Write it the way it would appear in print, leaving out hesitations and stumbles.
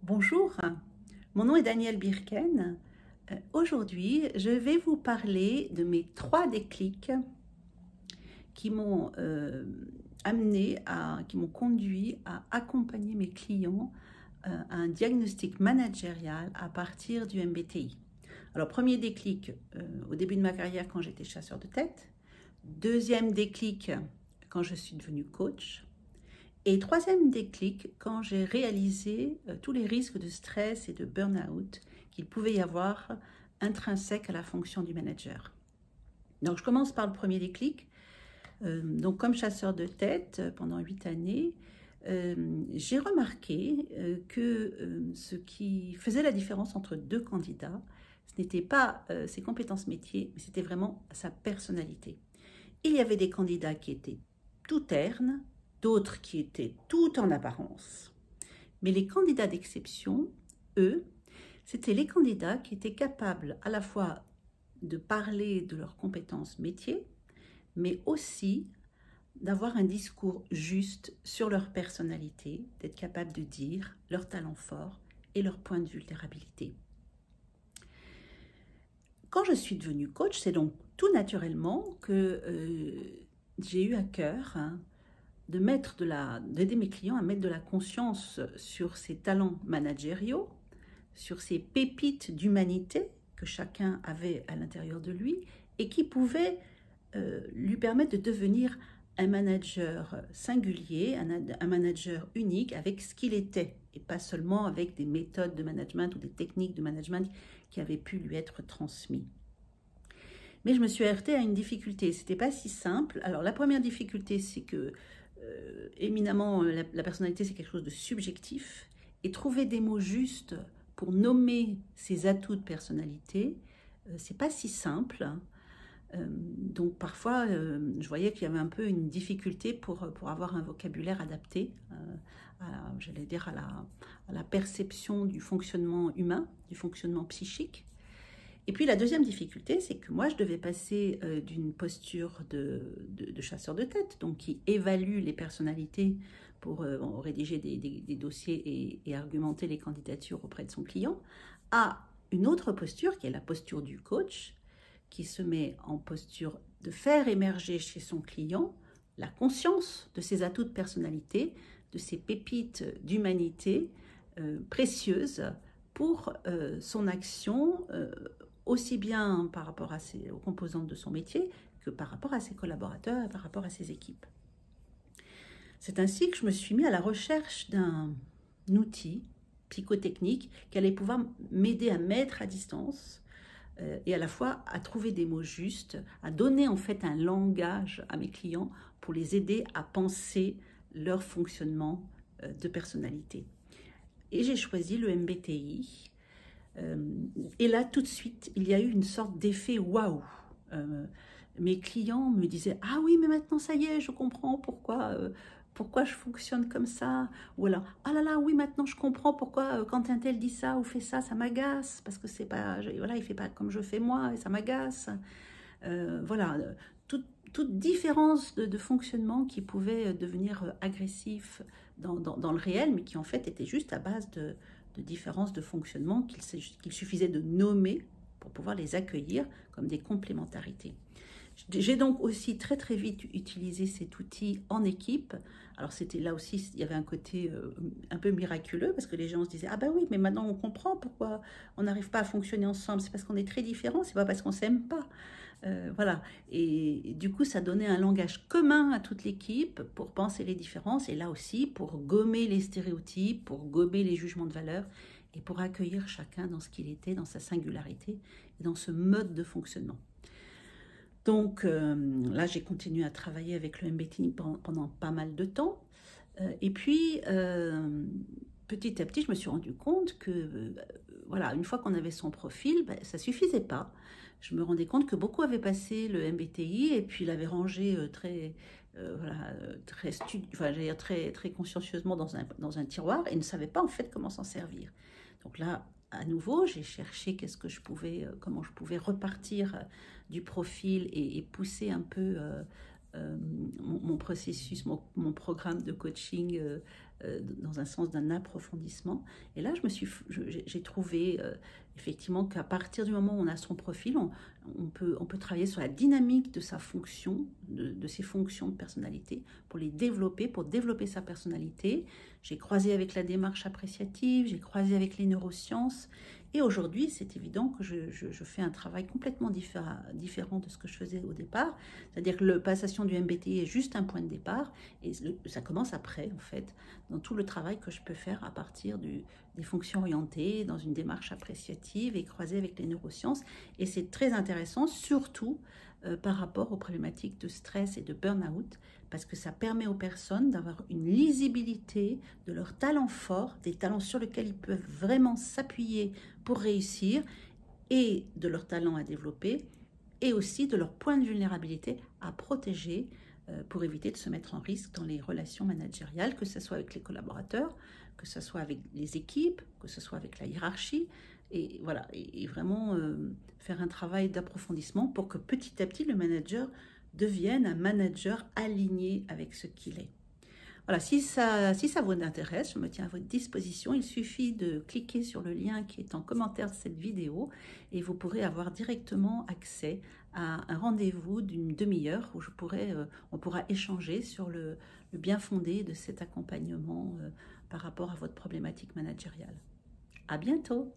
Bonjour, mon nom est Danielle Birken. Aujourd'hui, je vais vous parler de mes 3 déclics qui m'ont qui m'ont conduit à accompagner mes clients à un diagnostic managérial à partir du MBTI. Alors, premier déclic au début de ma carrière quand j'étais chasseur de tête. Deuxième déclic quand je suis devenue coach. Et troisième déclic, quand j'ai réalisé tous les risques de stress et de burn-out qu'il pouvait y avoir intrinsèques à la fonction du manager. Donc je commence par le premier déclic. Donc comme chasseur de tête pendant 8 années, j'ai remarqué que ce qui faisait la différence entre deux candidats, ce n'était pas ses compétences métiers, mais c'était vraiment sa personnalité. Il y avait des candidats qui étaient tout ternes, d'autres qui étaient tout en apparence. Mais les candidats d'exception, eux, c'étaient les candidats qui étaient capables à la fois de parler de leurs compétences métiers, mais aussi d'avoir un discours juste sur leur personnalité, d'être capable de dire leurs talents forts et leurs points de vulnérabilité. Quand je suis devenue coach, c'est donc tout naturellement que j'ai eu à cœur d'aider mes clients à mettre de la conscience sur ces talents managériaux, sur ces pépites d'humanité que chacun avait à l'intérieur de lui et qui pouvaient lui permettre de devenir un manager singulier, un manager unique avec ce qu'il était et pas seulement avec des méthodes de management ou des techniques de management qui avaient pu lui être transmises. Mais je me suis heurtée à une difficulté, c'était pas si simple. Alors la première difficulté, c'est que éminemment la personnalité c'est quelque chose de subjectif et trouver des mots justes pour nommer ses atouts de personnalité, c'est pas si simple. Donc parfois, je voyais qu'il y avait un peu une difficulté pour avoir un vocabulaire adapté, j'allais dire, à la perception du fonctionnement humain, du fonctionnement psychique. Et puis la deuxième difficulté, c'est que moi, je devais passer d'une posture de chasseur de tête, donc qui évalue les personnalités pour rédiger des dossiers et argumenter les candidatures auprès de son client, à une autre posture, qui est la posture du coach, qui se met en posture de faire émerger chez son client la conscience de ses atouts de personnalité, de ses pépites d'humanité précieuses pour son action, aussi bien par rapport aux composantes de son métier que par rapport à ses collaborateurs et par rapport à ses équipes. C'est ainsi que je me suis mis à la recherche d'un outil psychotechnique qui allait pouvoir m'aider à mettre à distance et à la fois à trouver des mots justes, à donner en fait un langage à mes clients pour les aider à penser leur fonctionnement de personnalité. Et j'ai choisi le MBTI. Et là, tout de suite, il y a eu une sorte d'effet waouh. Mes clients me disaient « Ah oui, mais maintenant, ça y est, je comprends pourquoi je fonctionne comme ça. » Ou alors « Ah là là, oui, maintenant, je comprends pourquoi quand un tel dit ça ou fait ça, ça m'agace. Parce que c'est pas, voilà, il fait pas comme je fais moi et ça m'agace. » Voilà, toute différence de fonctionnement qui pouvait devenir agressif dans le réel, mais qui en fait était juste à base de différences de fonctionnement qu'il suffisait de nommer pour pouvoir les accueillir comme des complémentarités. J'ai donc aussi très très vite utilisé cet outil en équipe. Alors c'était là aussi, il y avait un côté un peu miraculeux parce que les gens se disaient « Ah ben oui, mais maintenant on comprend pourquoi on n'arrive pas à fonctionner ensemble. C'est parce qu'on est très différents, c'est pas parce qu'on s'aime pas. » Voilà. Et du coup, ça donnait un langage commun à toute l'équipe pour penser les différences et là aussi pour gommer les stéréotypes, pour gommer les jugements de valeur et pour accueillir chacun dans ce qu'il était, dans sa singularité et dans ce mode de fonctionnement. Donc là, j'ai continué à travailler avec le MBTI pendant pas mal de temps. Et puis, petit à petit, je me suis rendu compte que, voilà, une fois qu'on avait son profil, ben, ça ne suffisait pas. Je me rendais compte que beaucoup avaient passé le MBTI et puis l'avaient rangé voilà, très consciencieusement dans un tiroir et ne savaient pas en fait comment s'en servir. Donc là, à nouveau, j'ai cherché comment je pouvais repartir du profil et pousser un peu mon processus, mon programme de coaching dans un sens d'un approfondissement. Et là, j'ai trouvé effectivement qu'à partir du moment où on a son profil, on peut travailler sur la dynamique de sa fonction, de ses fonctions de personnalité, pour les développer, pour développer sa personnalité. J'ai croisé avec la démarche appréciative, j'ai croisé avec les neurosciences. Et aujourd'hui, c'est évident que je fais un travail complètement différent de ce que je faisais au départ. C'est-à-dire que la passation du MBTI est juste un point de départ et ça commence après, en fait, dans tout le travail que je peux faire à partir des fonctions orientées, dans une démarche appréciative et croisée avec les neurosciences. Et c'est très intéressant, surtout par rapport aux problématiques de stress et de burn-out, parce que ça permet aux personnes d'avoir une lisibilité de leurs talents forts, des talents sur lesquels ils peuvent vraiment s'appuyer pour réussir, et de leurs talents à développer, et aussi de leurs points de vulnérabilité à protéger pour éviter de se mettre en risque dans les relations managériales, que ce soit avec les collaborateurs, que ce soit avec les équipes, que ce soit avec la hiérarchie, et voilà, et vraiment faire un travail d'approfondissement pour que petit à petit le manager devienne un manager aligné avec ce qu'il est. Voilà, si ça vous intéresse, je me tiens à votre disposition. Il suffit de cliquer sur le lien qui est en commentaire de cette vidéo et vous pourrez avoir directement accès à un rendez-vous d'une demi-heure où on pourra échanger sur le bien fondé de cet accompagnement par rapport à votre problématique managériale. À bientôt!